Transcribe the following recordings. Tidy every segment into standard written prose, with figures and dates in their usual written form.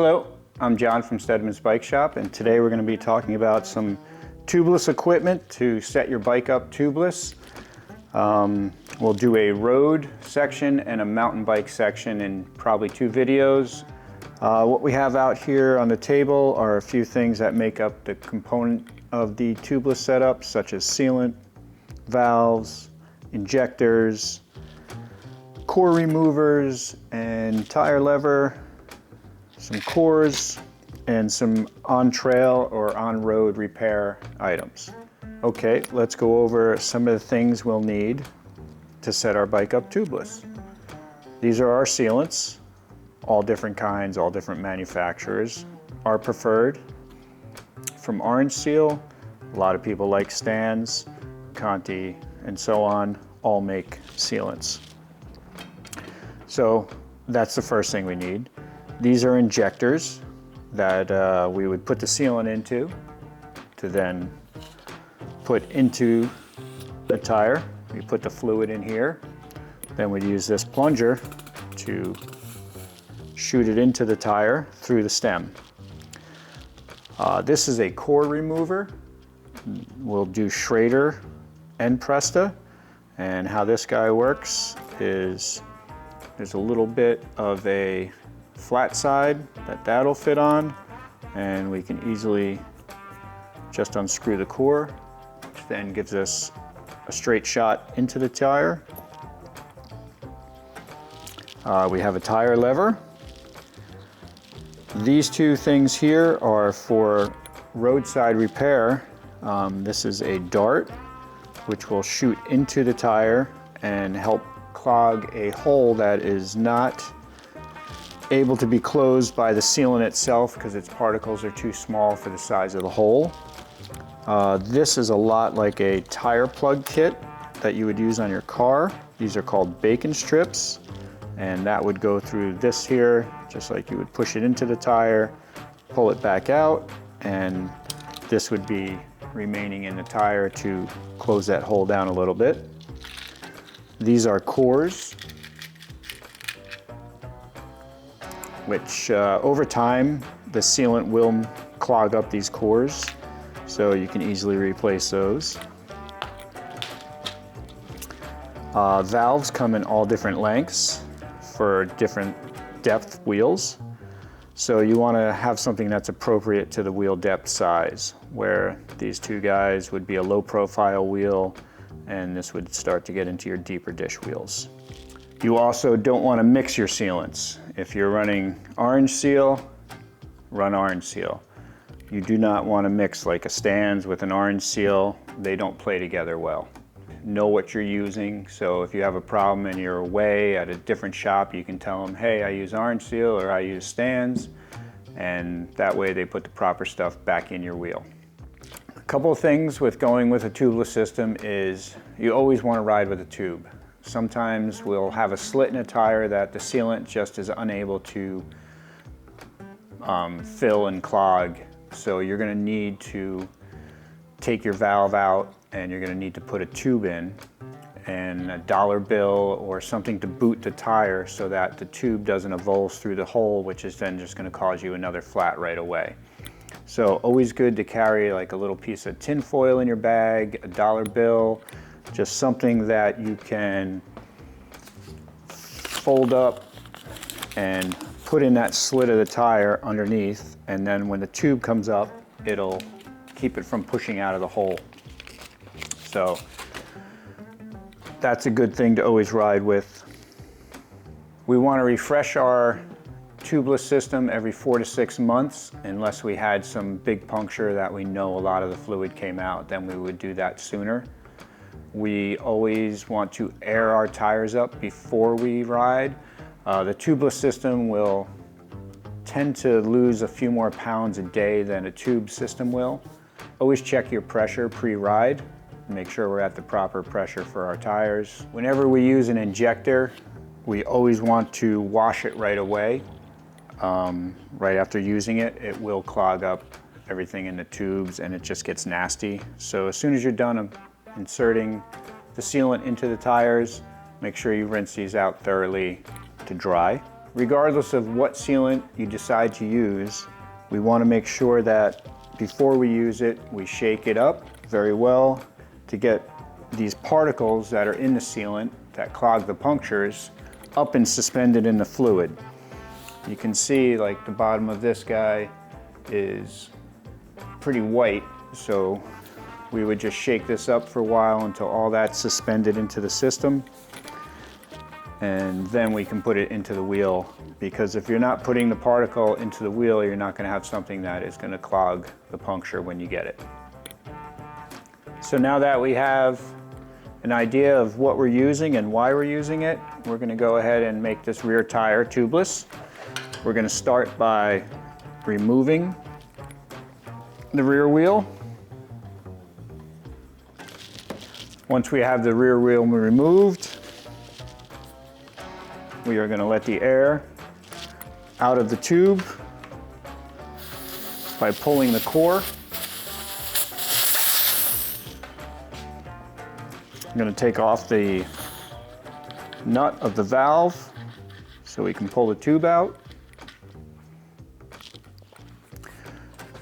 Hello, I'm John from Steadman's Bike Shop, and today we're going to be talking about some tubeless equipment to set your bike up tubeless. We'll do a road section and a mountain bike section in probably 2 videos. What we have out here on the table are a few things that make up the component of the tubeless setup, such as sealant, valves, injectors, core removers, and tire lever, some cores, and some on-trail or on-road repair items. Okay, let's go over some of the things we'll need to set our bike up tubeless. These are our sealants, all different kinds, all different manufacturers. Our preferred from Orange Seal. A lot of people like Stan's, Conti, and so on, all make sealants. So that's the first thing we need. These are injectors that we would put the sealant into to then put into the tire. We put the fluid in here. Then we'd use this plunger to shoot it into the tire through the stem. This is a core remover. We'll do Schrader and Presta. And how this guy works is there's a little bit of a flat side that'll fit on, and we can easily just unscrew the core, which then gives us a straight shot into the tire. We have a tire lever. These 2 things here are for roadside repair. This is a dart, which will shoot into the tire and help clog a hole that is not able to be closed by the sealant itself because its particles are too small for the size of the hole. This is a lot like a tire plug kit that you would use on your car. These are called bacon strips, and that would go through this here, just like you would push it into the tire, pull it back out, and this would be remaining in the tire to close that hole down a little bit. These are cores, which over time the sealant will clog up these cores, so you can easily replace those. Valves come in all different lengths for different depth wheels, so you want to have something that's appropriate to the wheel depth size, where these 2 guys would be a low profile wheel and this would start to get into your deeper dish wheels. You also don't want to mix your sealants. If you're running Orange Seal, run Orange Seal. You do not want to mix like a Stan's with an Orange Seal. They don't play together well. Know what you're using, so if you have a problem and you're away at a different shop, you can tell them, hey, I use Orange Seal or I use Stan's, and that way they put the proper stuff back in your wheel. A couple of things with going with a tubeless system is you always want to ride with a tube. Sometimes we'll have a slit in a tire that the sealant just is unable to fill and clog. So you're going to need to take your valve out and you're going to need to put a tube in and a dollar bill or something to boot the tire so that the tube doesn't avulse through the hole, which is then just going to cause you another flat right away. So always good to carry like a little piece of tin foil in your bag, a dollar bill, just something that you can fold up and put in that slit of the tire underneath, and then when the tube comes up, it'll keep it from pushing out of the hole. So that's a good thing to always ride with. We want to refresh our tubeless system every 4 to 6 months, unless we had some big puncture that we know a lot of the fluid came out, then we would do that sooner. We always want to air our tires up before we ride. The tubeless system will tend to lose a few more pounds a day than a tube system will. Always check your pressure pre-ride. Make sure we're at the proper pressure for our tires. Whenever we use an injector, we always want to wash it right away. Right after using it, it will clog up everything in the tubes and it just gets nasty. So as soon as you're done inserting the sealant into the tires, make sure you rinse these out thoroughly to dry. regardless of what sealant you decide to use, we want to make sure that before we use it, we shake it up very well to get these particles that are in the sealant that clog the punctures up and suspended in the fluid. You can see like the bottom of this guy is pretty white, so we would just shake this up for a while until all that's suspended into the system, and then we can put it into the wheel, because if you're not putting the particle into the wheel, you're not going to have something that is going to clog the puncture when you get it. So now that we have an idea of what we're using and why we're using it, we're going to go ahead and make this rear tire tubeless. We're going to start by removing the rear wheel. Once we have the rear wheel removed, we are going to let the air out of the tube by pulling the core. I'm going to take off the nut of the valve so we can pull the tube out.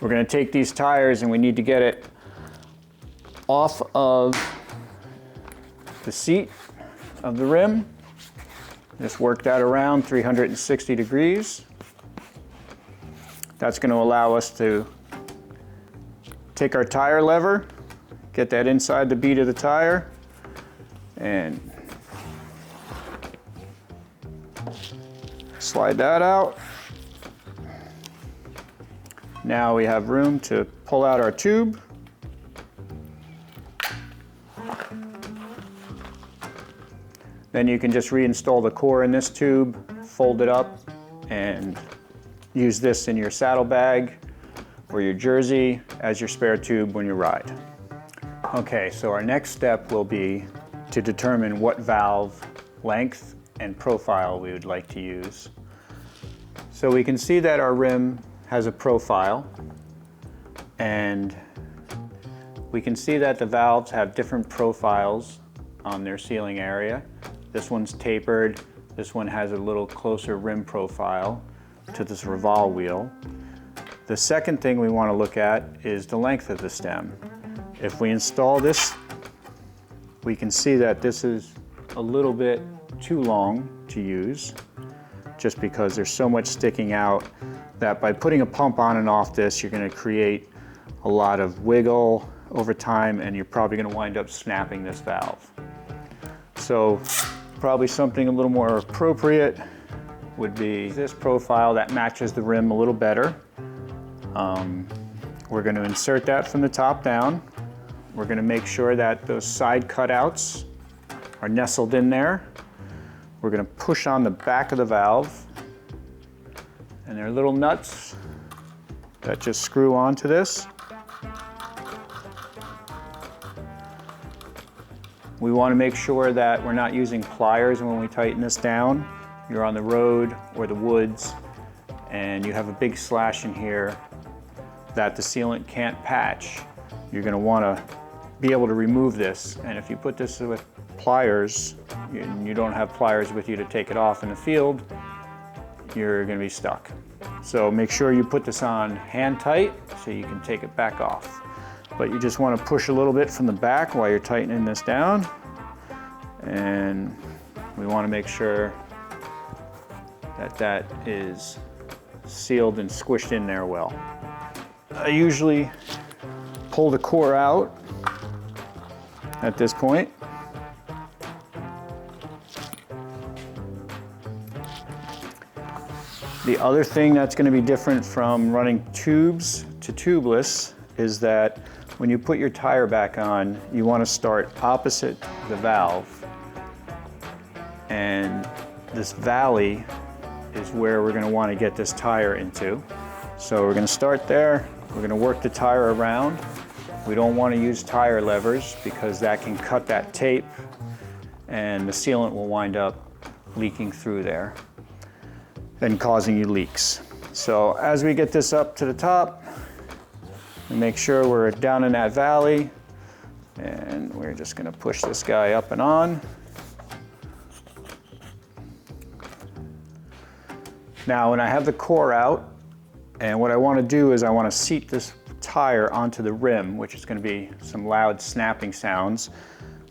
We're going to take these tires and we need to get it off of the seat of the rim. Just work that around 360 degrees. That's going to allow us to take our tire lever, get that inside the bead of the tire, and slide that out. Now we have room to pull out our tube. Then you can just reinstall the core in this tube, fold it up, and use this in your saddlebag or your jersey as your spare tube when you ride. Okay, so our next step will be to determine what valve length and profile we would like to use. So we can see that our rim has a profile, and we can see that the valves have different profiles on their sealing area. This one's tapered, this one has a little closer rim profile to this revolve wheel. The second thing we want to look at is the length of the stem. If we install this, we can see that this is a little bit too long to use, just because there's so much sticking out that by putting a pump on and off this, you're going to create a lot of wiggle over time, and you're probably going to wind up snapping this valve. So probably something a little more appropriate would be this profile that matches the rim a little better. We're going to insert that from the top down. We're going to make sure that those side cutouts are nestled in there. We're going to push on the back of the valve, and there are little nuts that just screw onto this. We want to make sure that we're not using pliers when we tighten this down. You're on the road or the woods and you have a big slash in here that the sealant can't patch. You're going to want to be able to remove this, and if you put this with pliers, you don't have pliers with you to take it off in the field, you're going to be stuck. So make sure you put this on hand tight so you can take it back off. But you just want to push a little bit from the back while you're tightening this down, and we want to make sure that that is sealed and squished in there well. I usually pull the core out at this point. The other thing that's going to be different from running tubes to tubeless is that when you put your tire back on, you want to start opposite the valve. And this valley is where we're going to want to get this tire into. So we're going to start there. We're going to work the tire around. We don't want to use tire levers because that can cut that tape and the sealant will wind up leaking through there and causing you leaks. So as we get this up to the top, we make sure we're down in that valley, and we're just going to push this guy up and on. Now when I have the core out, and what I want to do is I want to seat this tire onto the rim, which is going to be some loud snapping sounds.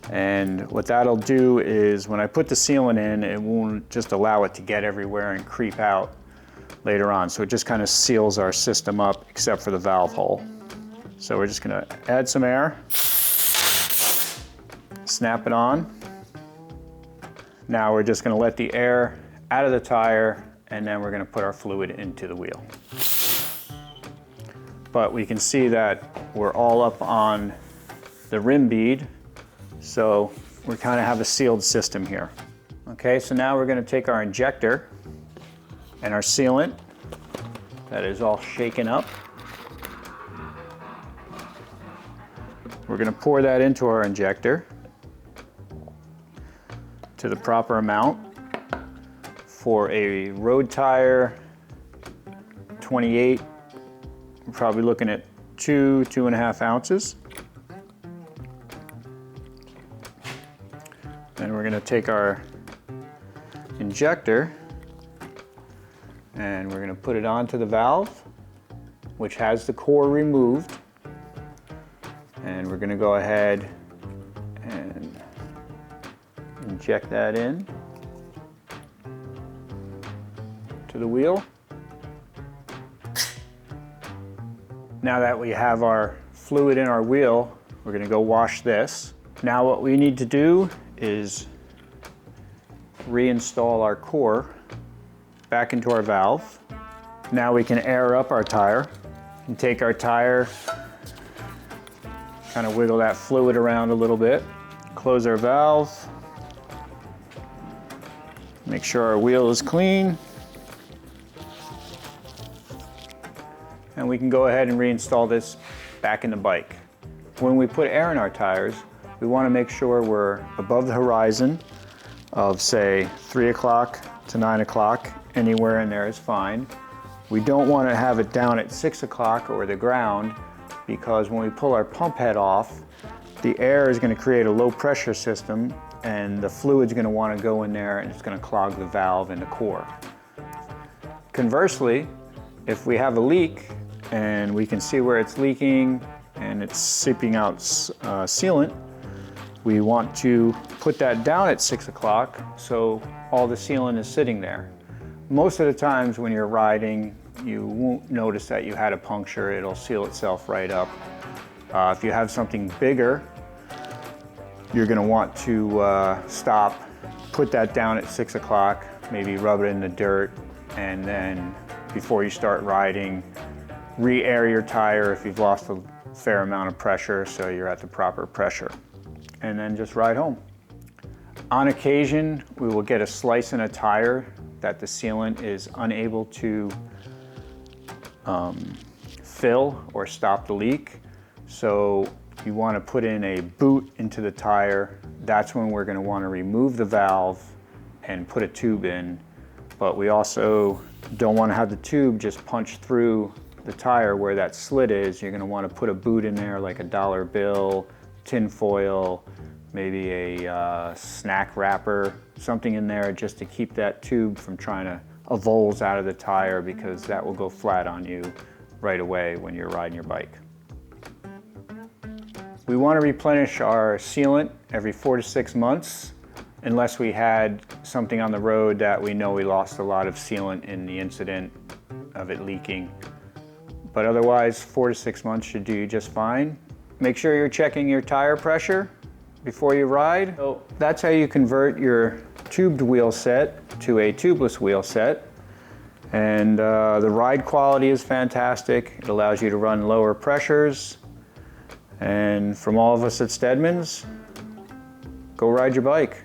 And what that'll do is when I put the sealant in, it won't just allow it to get everywhere and creep out later on. So it just kind of seals our system up except for the valve hole. So we're just going to add some air, snap it on. Now we're just going to let the air out of the tire, and then we're going to put our fluid into the wheel. But we can see that we're all up on the rim bead, so we kind of have a sealed system here. Okay, so now we're going to take our injector and our sealant that is all shaken up. We're going to pour that into our injector to the proper amount. For a road tire, 28, we're probably looking at 2.5 ounces. Then we're going to take our injector and we're going to put it onto the valve, which has the core removed. And we're going to go ahead and inject that in to the wheel. Now that we have our fluid in our wheel, we're going to go wash this. Now what we need to do is reinstall our core back into our valve. Now we can air up our tire and take our tire, kind of wiggle that fluid around a little bit, close our valve, make sure our wheel is clean, and we can go ahead and reinstall this back in the bike. When we put air in our tires, we want to make sure we're above the horizon of, say, 3 o'clock to 9 o'clock. Anywhere in there is fine. We don't want to have it down at 6 o'clock or the ground, because when we pull our pump head off, the air is going to create a low pressure system and the fluid's going to want to go in there and it's going to clog the valve and the core. Conversely, if we have a leak and we can see where it's leaking and it's seeping out sealant, we want to put that down at 6 o'clock so all the sealant is sitting there. Most of the times when you're riding, you won't notice that you had a puncture. It'll seal itself right up. If you have something bigger, you're going to want to stop, put that down at 6 o'clock, maybe rub it in the dirt, and then before you start riding, re-air your tire if you've lost a fair amount of pressure so you're at the proper pressure, and then just ride home. On occasion, we will get a slice in a tire that the sealant is unable to fill or stop the leak. So you want to put in a boot into the tire. That's when we're going to want to remove the valve and put a tube in. But we also don't want to have the tube just punch through the tire where that slit is. You're going to want to put a boot in there, like a dollar bill, tin foil, maybe a snack wrapper, something in there just to keep that tube from trying to avulse out of the tire, because that will go flat on you right away when you're riding your bike. We want to replenish our sealant every 4 to 6 months, unless we had something on the road that we know we lost a lot of sealant in the incident of it leaking. But otherwise, 4 to 6 months should do you just fine. Make sure you're checking your tire pressure before you ride. So that's how you convert your tubed wheel set to a tubeless wheel set. And the ride quality is fantastic. It allows you to run lower pressures. And from all of us at Steadman's, go ride your bike.